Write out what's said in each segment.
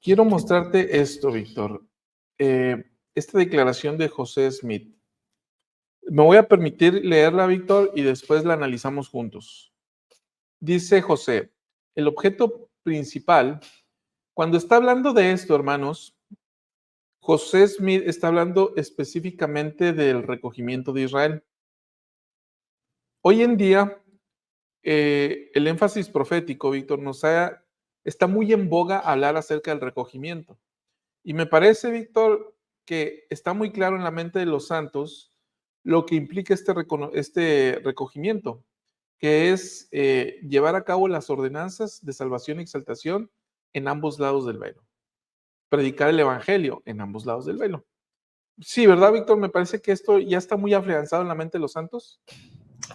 Quiero mostrarte esto, Víctor. Esta declaración de José Smith. Me voy a permitir leerla, Víctor, y después la analizamos juntos. Dice José, el objeto principal, cuando está hablando de esto, hermanos, José Smith está hablando específicamente del recogimiento de Israel. Hoy en día, el énfasis profético, Víctor, está muy en boga hablar acerca del recogimiento. Y me parece, Víctor, que está muy claro en la mente de los santos lo que implica este recogimiento, que es llevar a cabo las ordenanzas de salvación y exaltación en ambos lados del velo. Predicar el evangelio en ambos lados del velo. Sí, ¿verdad, Víctor? Me parece que esto ya está muy afianzado en la mente de los santos.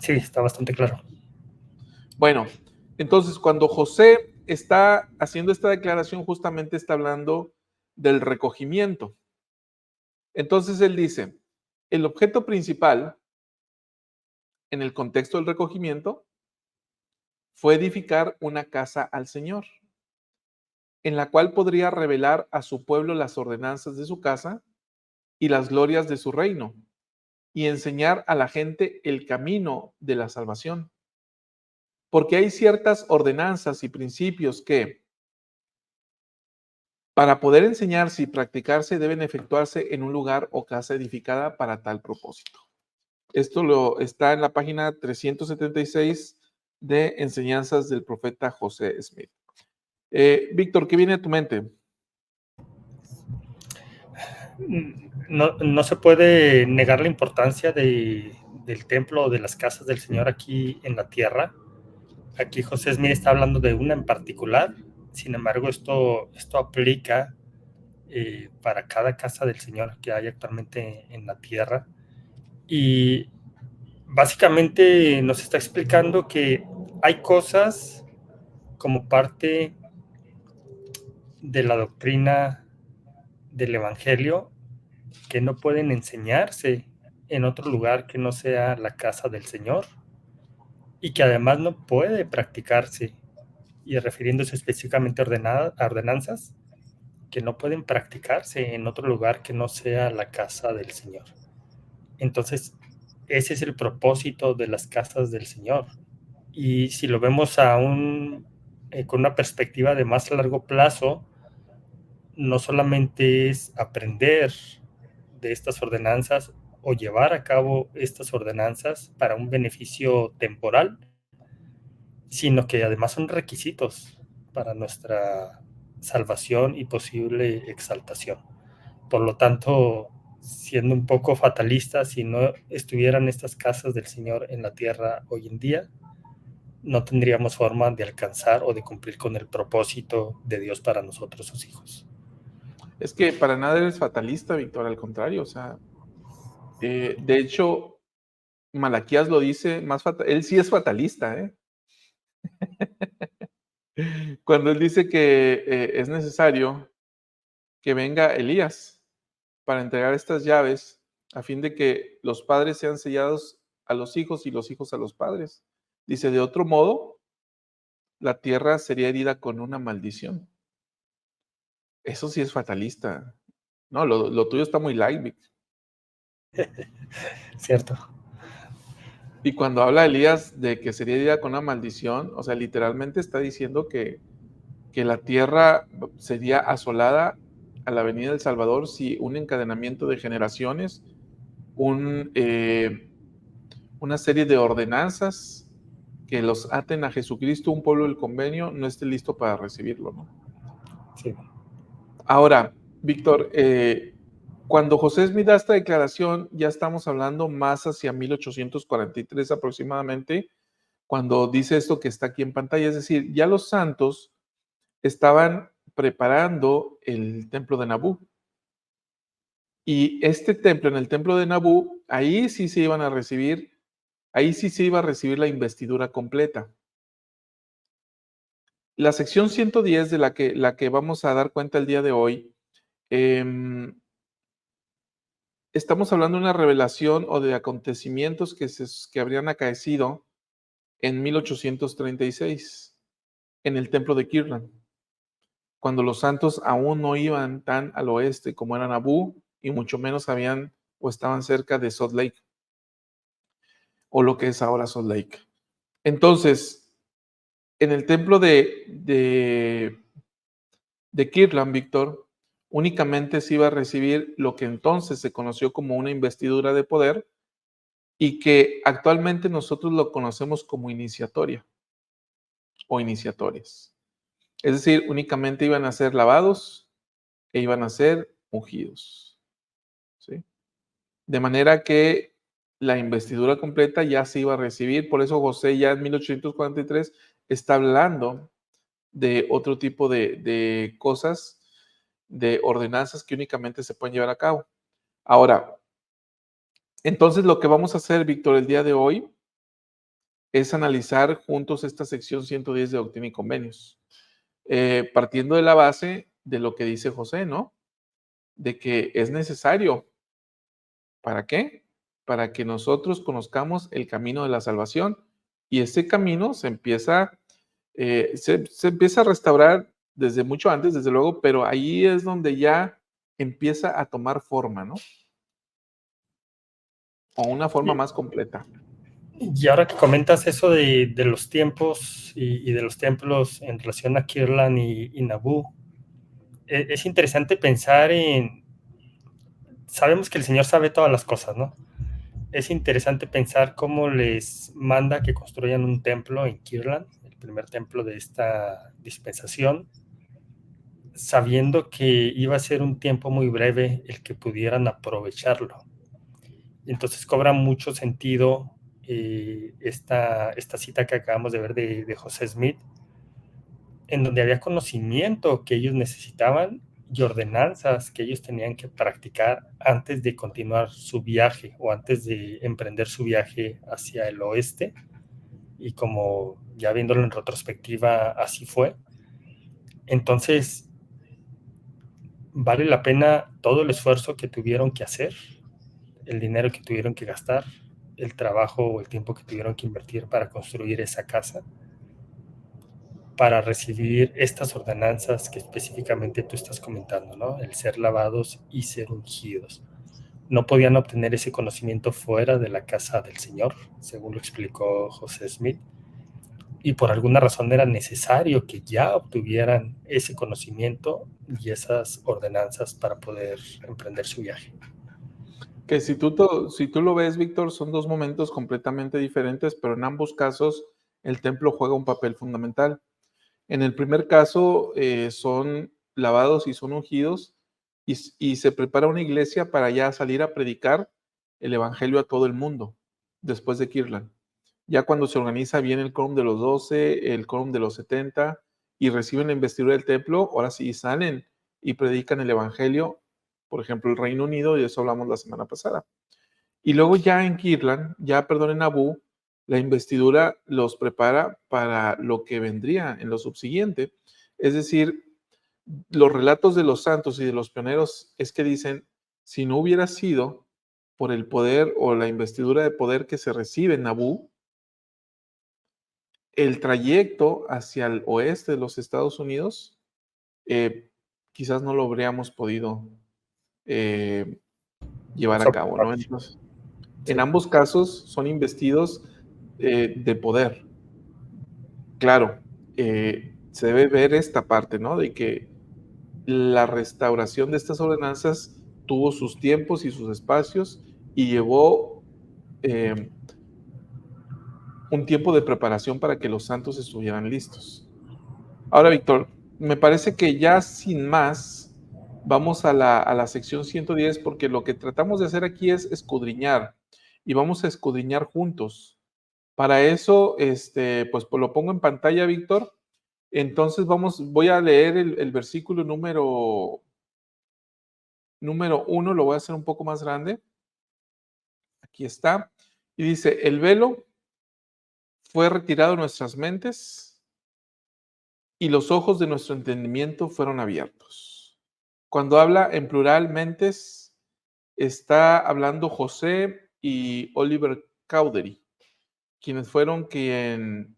Sí, está bastante claro. Bueno, entonces cuando José está haciendo esta declaración, justamente está hablando del recogimiento. Entonces él dice, el objeto principal en el contexto del recogimiento fue edificar una casa al Señor, en la cual podría revelar a su pueblo las ordenanzas de su casa y las glorias de su reino, y enseñar a la gente el camino de la salvación. Porque hay ciertas ordenanzas y principios que, para poder enseñarse y practicarse, deben efectuarse en un lugar o casa edificada para tal propósito. Esto está en la página 376 de Enseñanzas del Profeta José Smith. Víctor, ¿qué viene a tu mente? No se puede negar la importancia del templo o de las casas del Señor aquí en la tierra. Aquí José Smith está hablando de una en particular. Sin embargo, esto aplica para cada casa del Señor que hay actualmente en la tierra. Y básicamente nos está explicando que hay cosas como parte de la doctrina del Evangelio que no pueden enseñarse en otro lugar que no sea la casa del Señor y que además no puede practicarse, y refiriéndose específicamente a ordenanzas que no pueden practicarse en otro lugar que no sea la casa del Señor. Entonces, ese es el propósito de las casas del Señor. Y si lo vemos con una perspectiva de más largo plazo, no solamente es aprender de estas ordenanzas o llevar a cabo estas ordenanzas para un beneficio temporal, sino que además son requisitos para nuestra salvación y posible exaltación. Por lo tanto, siendo un poco fatalista, si no estuvieran estas casas del Señor en la tierra hoy en día, no tendríamos forma de alcanzar o de cumplir con el propósito de Dios para nosotros, sus hijos. Es que para nada eres fatalista, Víctor, al contrario, o sea, de hecho, Malaquías lo dice, él sí es fatalista, ¿eh? Cuando él dice que es necesario que venga Elías para entregar estas llaves a fin de que los padres sean sellados a los hijos y los hijos a los padres. Dice, de otro modo, la tierra sería herida con una maldición. Eso sí es fatalista. No, lo tuyo está muy light, Vic. Cierto. Y cuando habla Elías de que sería herida con una maldición, o sea, literalmente está diciendo que la tierra sería asolada a la venida del Salvador si un encadenamiento de generaciones, una serie de ordenanzas que los aten a Jesucristo, un pueblo del convenio, no esté listo para recibirlo, ¿no? Sí. Ahora, Víctor, cuando José Smith da esta declaración, ya estamos hablando más hacia 1843 aproximadamente, cuando dice esto que está aquí en pantalla, es decir, ya los santos estaban preparando el templo de Nabú. Y este templo, en el templo de Nabú, ahí sí se iban a recibir, ahí sí se iba a recibir la investidura completa. La sección 110 de la que vamos a dar cuenta el día de hoy, estamos hablando de una revelación o de acontecimientos que habrían acaecido en 1836 en el templo de Kirtland. cuando los santos aún no iban tan al oeste como era Nabú, y mucho menos habían o estaban cerca de Salt Lake, o lo que es ahora Salt Lake. Entonces, en el templo de Kirtland, Víctor, únicamente se iba a recibir lo que entonces se conoció como una investidura de poder y que actualmente nosotros lo conocemos como iniciatoria o iniciatorias. Es decir, únicamente iban a ser lavados e iban a ser ungidos, ¿sí? De manera que la investidura completa ya se iba a recibir. Por eso José ya en 1843 está hablando de otro tipo de cosas, de ordenanzas que únicamente se pueden llevar a cabo. Ahora, entonces lo que vamos a hacer, Víctor, el día de hoy es analizar juntos esta sección 110 de Doctrina y Convenios, partiendo de la base de lo que dice José, ¿no? De que es necesario. ¿Para qué? Para que nosotros conozcamos el camino de la salvación y ese camino se empieza, se empieza a restaurar desde mucho antes, desde luego, pero ahí es donde ya empieza a tomar forma, ¿no? O una forma más completa. Y ahora que comentas eso de los tiempos y de los templos en relación a Kirtland y Nabú, es interesante pensar en, sabemos que el Señor sabe todas las cosas, ¿no? Es interesante pensar cómo les manda que construyan un templo en Kirtland, el primer templo de esta dispensación, sabiendo que iba a ser un tiempo muy breve el que pudieran aprovecharlo. Entonces cobra mucho sentido esta cita que acabamos de ver de José Smith, en donde había conocimiento que ellos necesitaban y ordenanzas que ellos tenían que practicar antes de continuar su viaje o antes de emprender su viaje hacia el oeste. Y como ya viéndolo en retrospectiva, así fue. Entonces, vale la pena todo el esfuerzo que tuvieron que hacer, el dinero que tuvieron que gastar, el trabajo o el tiempo que tuvieron que invertir para construir esa casa, para recibir estas ordenanzas que específicamente tú estás comentando, ¿no? El ser lavados y ser ungidos. No podían obtener ese conocimiento fuera de la casa del Señor, según lo explicó José Smith, y por alguna razón era necesario que ya obtuvieran ese conocimiento y esas ordenanzas para poder emprender su viaje. Que si tú lo ves, Víctor, son dos momentos completamente diferentes, pero en ambos casos el templo juega un papel fundamental. En el primer caso son lavados y son ungidos y se prepara una iglesia para ya salir a predicar el evangelio a todo el mundo después de Kirtland. Ya cuando se organiza bien el quórum de los 12, el quórum de los 70 y reciben la investidura del templo, ahora sí salen y predican el evangelio, por ejemplo, el Reino Unido, y de eso hablamos la semana pasada. Y luego ya en Kirtland, en Nabú, la investidura los prepara para lo que vendría en lo subsiguiente. Es decir, los relatos de los santos y de los pioneros es que dicen, si no hubiera sido por el poder o la investidura de poder que se recibe en Nabú, el trayecto hacia el oeste de los Estados Unidos quizás no lo habríamos podido llevar a cabo, ¿no? Entonces, Sí. en ambos casos son investidos de poder. Claro, se debe ver esta parte, ¿no? De que la restauración de estas ordenanzas tuvo sus tiempos y sus espacios y llevó un tiempo de preparación para que los santos estuvieran listos. Ahora, Víctor, me parece que ya sin más, vamos a la sección 110 porque lo que tratamos de hacer aquí es escudriñar y vamos a escudriñar juntos. Para eso, pues lo pongo en pantalla, Víctor. Entonces voy a leer el versículo número 1, lo voy a hacer un poco más grande. Aquí está. Y dice, el velo fue retirado de nuestras mentes y los ojos de nuestro entendimiento fueron abiertos. Cuando habla en plural mentes, está hablando José y Oliver Cowdery, quienes fueron quien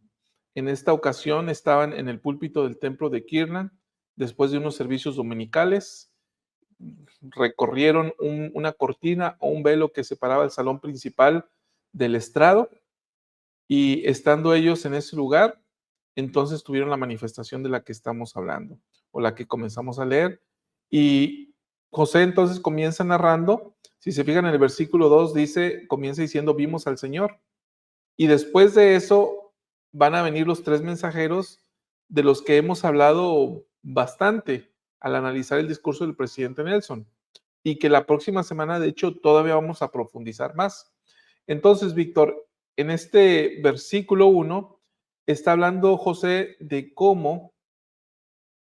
en esta ocasión estaban en el púlpito del templo de Kirtland después de unos servicios dominicales, recorrieron una cortina o un velo que separaba el salón principal del estrado, y estando ellos en ese lugar, entonces tuvieron la manifestación de la que estamos hablando, o la que comenzamos a leer. Y José entonces comienza narrando, si se fijan en el versículo 2, comienza diciendo, vimos al Señor. Y después de eso van a venir los 3 mensajeros de los que hemos hablado bastante al analizar el discurso del presidente Nelson, y que la próxima semana, de hecho, todavía vamos a profundizar más. Entonces, Víctor, en este versículo 1 está hablando José de cómo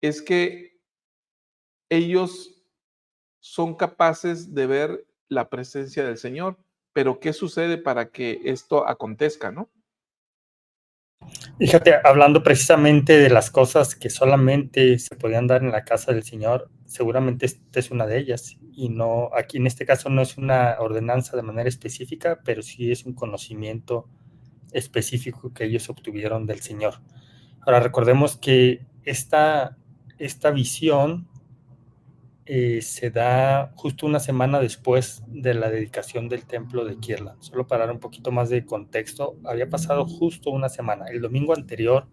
es que ellos son capaces de ver la presencia del Señor, pero ¿qué sucede para que esto acontezca, no? Fíjate, hablando precisamente de las cosas que solamente se podían dar en la casa del Señor, seguramente esta es una de ellas. Y no, aquí en este caso no es una ordenanza de manera específica, pero sí es un conocimiento específico que ellos obtuvieron del Señor. Ahora recordemos que esta visión se da justo una semana después de la dedicación del templo de Kirtland. Solo para dar un poquito más de contexto, había pasado justo una semana. El domingo anterior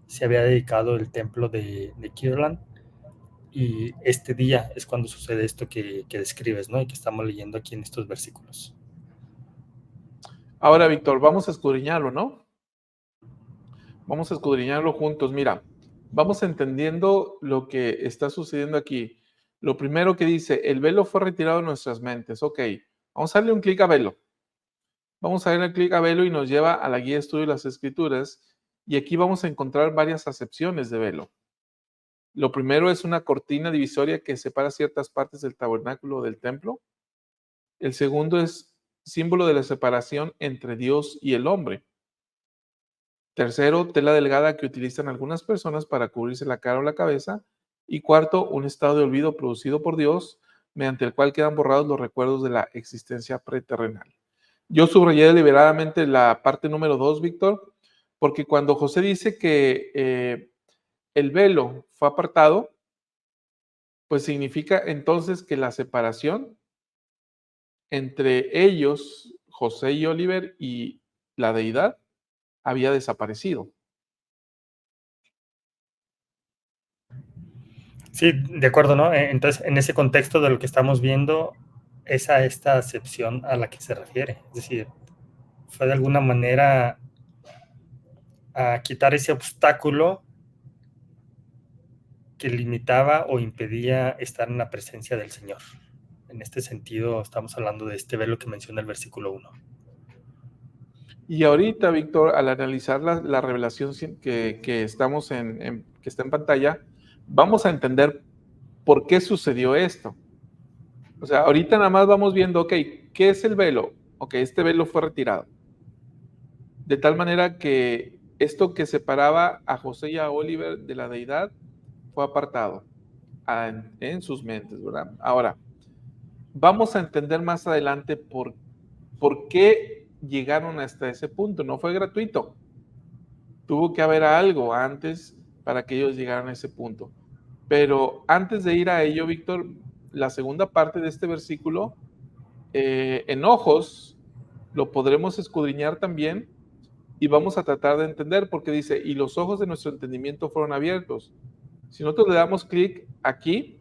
se había dedicado el templo de Kirtland, y este día es cuando sucede esto que describes, ¿no? Y que estamos leyendo aquí en estos versículos. Ahora, Víctor, vamos a escudriñarlo, ¿no? Vamos a escudriñarlo juntos. Mira, vamos entendiendo lo que está sucediendo aquí. Lo primero que dice, el velo fue retirado de nuestras mentes. Ok, vamos a darle un clic a velo. Vamos a darle clic a velo y nos lleva a la guía de estudio de las Escrituras. Y aquí vamos a encontrar varias acepciones de velo. Lo primero es una cortina divisoria que separa ciertas partes del tabernáculo del templo. El segundo es símbolo de la separación entre Dios y el hombre. Tercero, tela delgada que utilizan algunas personas para cubrirse la cara o la cabeza. Y cuarto, un estado de olvido producido por Dios, mediante el cual quedan borrados los recuerdos de la existencia preterrenal. Yo subrayé deliberadamente la parte número 2, Víctor, porque cuando José dice que el velo fue apartado, pues significa entonces que la separación entre ellos, José y Oliver, y la deidad, había desaparecido. Sí, de acuerdo, ¿no? Entonces, en ese contexto de lo que estamos viendo, es a esta acepción a la que se refiere. Es decir, fue de alguna manera a quitar ese obstáculo que limitaba o impedía estar en la presencia del Señor. En este sentido, estamos hablando de este velo que menciona el versículo 1. Y ahorita, Víctor, al analizar la revelación que estamos que está en pantalla, vamos a entender por qué sucedió esto. O sea, ahorita nada más vamos viendo, ok, ¿qué es el velo? Ok, este velo fue retirado. De tal manera que esto que separaba a José y a Oliver de la deidad fue apartado en sus mentes, ¿verdad? Ahora, vamos a entender más adelante por qué llegaron hasta ese punto. No fue gratuito. Tuvo que haber algo antes para que ellos llegaran a ese punto. Pero antes de ir a ello, Víctor, la segunda parte de este versículo, en ojos, lo podremos escudriñar también y vamos a tratar de entender, porque dice, y los ojos de nuestro entendimiento fueron abiertos. Si nosotros le damos clic aquí,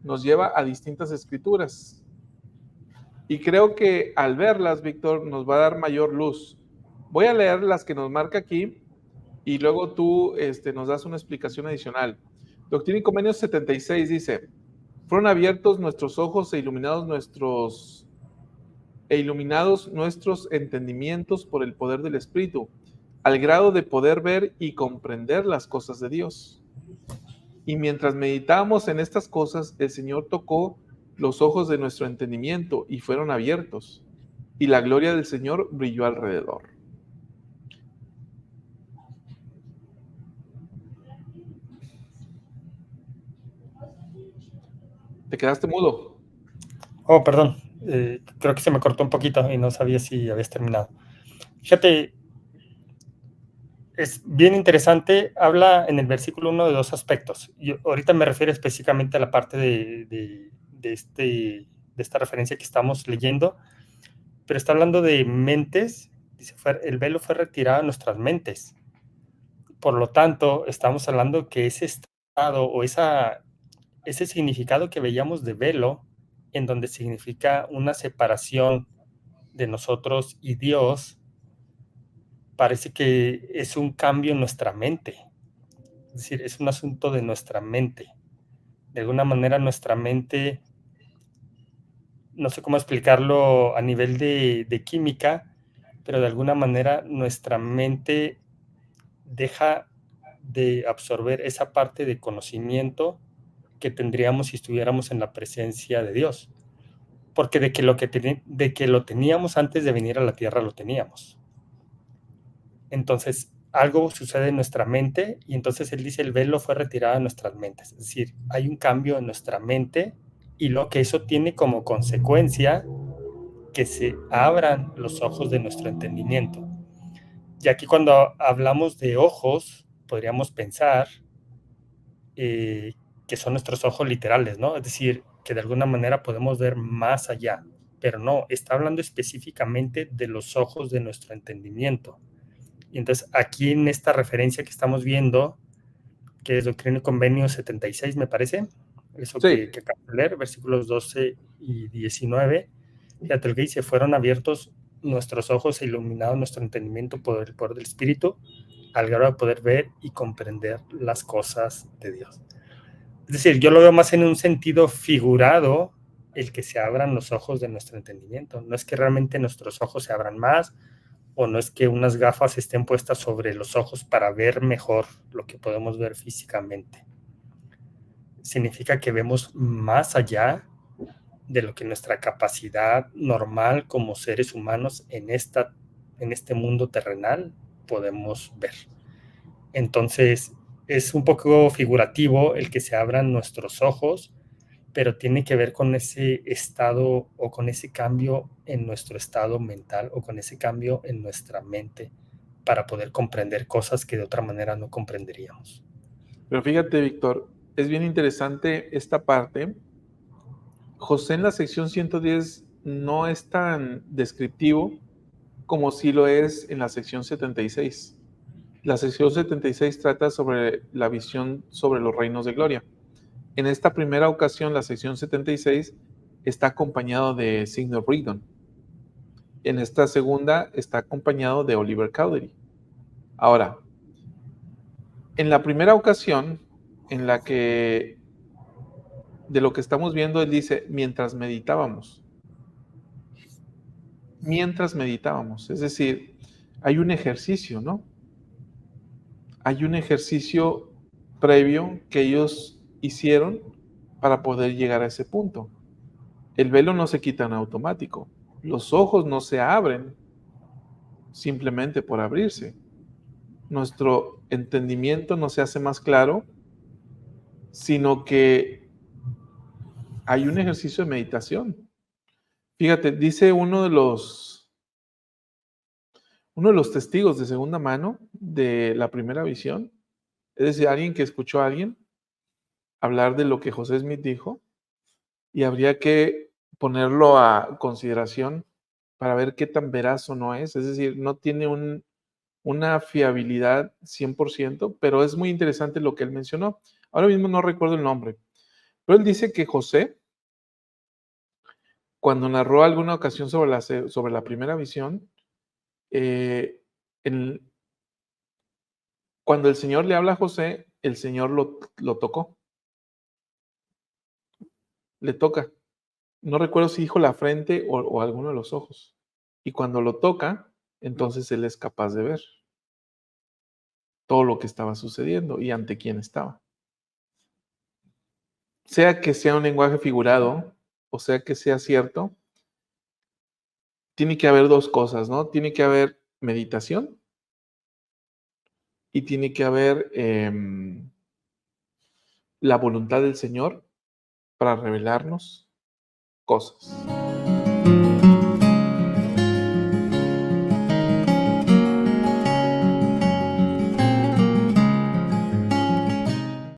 nos lleva a distintas escrituras. Y creo que al verlas, Víctor, nos va a dar mayor luz. Voy a leer las que nos marca aquí y luego tú nos das una explicación adicional. Doctrina y Convenios 76 dice, fueron abiertos nuestros ojos e iluminados nuestros entendimientos por el poder del Espíritu, al grado de poder ver y comprender las cosas de Dios. Y mientras meditábamos en estas cosas, el Señor tocó los ojos de nuestro entendimiento y fueron abiertos, y la gloria del Señor brilló alrededor. ¿Te quedaste mudo? Oh, perdón. Creo que se me cortó un poquito y no sabía si habías terminado. Fíjate, es bien interesante. Habla en el versículo 1 de dos aspectos. Yo ahorita me refiero específicamente a la parte de esta referencia que estamos leyendo, pero está hablando de mentes. Dice, el velo fue retirado de nuestras mentes. Por lo tanto, estamos hablando que ese estado o ese significado que veíamos de velo, en donde significa una separación de nosotros y Dios, parece que es un cambio en nuestra mente. Es decir, es un asunto de nuestra mente. De alguna manera nuestra mente, no sé cómo explicarlo a nivel de química, pero de alguna manera nuestra mente deja de absorber esa parte de conocimiento que tendríamos si estuviéramos en la presencia de Dios. Porque de que lo teníamos antes de venir a la tierra, lo teníamos. Entonces, algo sucede en nuestra mente y entonces él dice, el velo fue retirado de nuestras mentes. Es decir, hay un cambio en nuestra mente y lo que eso tiene como consecuencia que se abran los ojos de nuestro entendimiento. Y aquí cuando hablamos de ojos, podríamos pensar que son nuestros ojos literales, ¿no? Es decir, que de alguna manera podemos ver más allá, pero no, está hablando específicamente de los ojos de nuestro entendimiento. Y entonces aquí en esta referencia que estamos viendo, que es Doctrina y Convenio 76, me parece, eso Sí. que acabo de leer, versículos 12 y 19, fíjate lo que dice, fueron abiertos nuestros ojos e iluminado nuestro entendimiento por el poder del Espíritu, al grado de poder ver y comprender las cosas de Dios. Es decir, yo lo veo más en un sentido figurado, el que se abran los ojos de nuestro entendimiento. No es que realmente nuestros ojos se abran más, o no es que unas gafas estén puestas sobre los ojos para ver mejor lo que podemos ver físicamente. Significa que vemos más allá de lo que nuestra capacidad normal como seres humanos en este mundo terrenal podemos ver. Entonces, es un poco figurativo el que se abran nuestros ojos, pero tiene que ver con ese estado o con ese cambio en nuestro estado mental o con ese cambio en nuestra mente para poder comprender cosas que de otra manera no comprenderíamos. Pero fíjate, Víctor, es bien interesante esta parte. José en la sección 110 no es tan descriptivo como sí lo es en la sección 76. La sección 76 trata sobre la visión sobre los reinos de gloria. En esta primera ocasión, la sección 76 está acompañado de Signor Rigdon. En esta segunda está acompañado de Oliver Cowdery. Ahora, en la primera ocasión, en la que de lo que estamos viendo, él dice, mientras meditábamos, es decir, hay un ejercicio, ¿no? Hay un ejercicio previo que ellos hicieron para poder llegar a ese punto. El velo no se quita en automático, los ojos no se abren simplemente por abrirse. Nuestro entendimiento no se hace más claro, sino que hay un ejercicio de meditación. Fíjate, dice uno de los testigos de segunda mano de la primera visión, es decir, alguien que escuchó a alguien hablar de lo que José Smith dijo, y habría que ponerlo a consideración para ver qué tan veraz o no es decir, no tiene una fiabilidad 100%, pero es muy interesante lo que él mencionó. Ahora mismo no recuerdo el nombre, pero él dice que José, cuando narró alguna ocasión sobre la primera visión, eh, cuando el Señor le habla a José, el Señor lo tocó, le toca. No recuerdo si dijo la frente o alguno de los ojos. Y cuando lo toca, entonces él es capaz de ver todo lo que estaba sucediendo y ante quién estaba. Sea que sea un lenguaje figurado, o sea que sea cierto, tiene que haber dos cosas, ¿no? Tiene que haber meditación y tiene que haber la voluntad del Señor para revelarnos cosas.